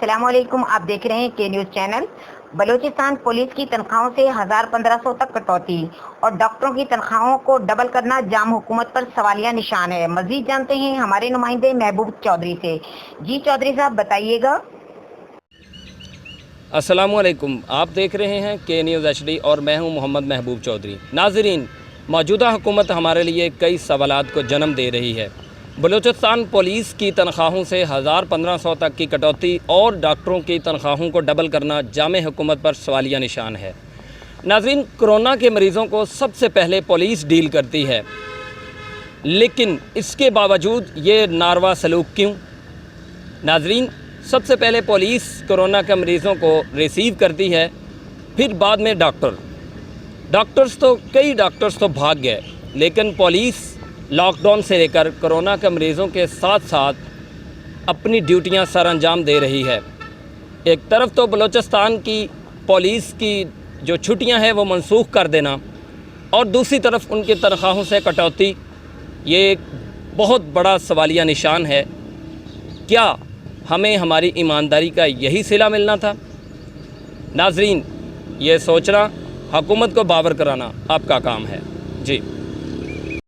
अस्सलाम वालेकुम। आप देख रहे हैं के न्यूज़ चैनल। बलूचिस्तान पुलिस की तनख्वाहों से 1000-1500 तक कटौती और डॉक्टरों की तनख्वाहों को डबल करना जाम हुकूमत पर सवालिया निशान है। मजीद जानते हैं हमारे नुमाइंदे महबूब चौधरी से। जी चौधरी साहब बताइएगा। अस्सलाम वालेकुम। आप देख रहे हैं के न्यूज़ HD और मैं हूं मोहम्मद महबूब चौधरी। नाज़रीन, मौजूदा हुकूमत हमारे लिए कई सवालात को जन्म दे रही है। बलूचिस्तान पुलिस की तनख्वाहों से 1000-1500 तक की कटौती और डॉक्टरों की तनख्वाहों को डबल करना जामे हुकूमत पर सवालिया निशान है। नाज़रीन, कोरोना के मरीज़ों को सबसे पहले पुलिस डील करती है, लेकिन इसके बावजूद ये नारवा सलूक क्यों? नाज़रीन, सबसे पहले पुलिस कोरोना के मरीज़ों को रिसीव करती है, फिर बाद में कई डॉक्टर्स तो भाग गए, लेकिन पुलिस लॉकडाउन से लेकर कोरोना के मरीज़ों के साथ साथ अपनी ड्यूटियां सर अंजाम दे रही है। एक तरफ तो बलूचिस्तान की पुलिस की जो छुट्टियां हैं वो मनसूख कर देना, और दूसरी तरफ उनकी तनख्वाहों से कटौती, ये एक बहुत बड़ा सवालिया निशान है। क्या हमें हमारी ईमानदारी का यही सिला मिलना था? नाज़रीन, ये सोचना, हुकूमत को बावर कराना आपका काम है। जी।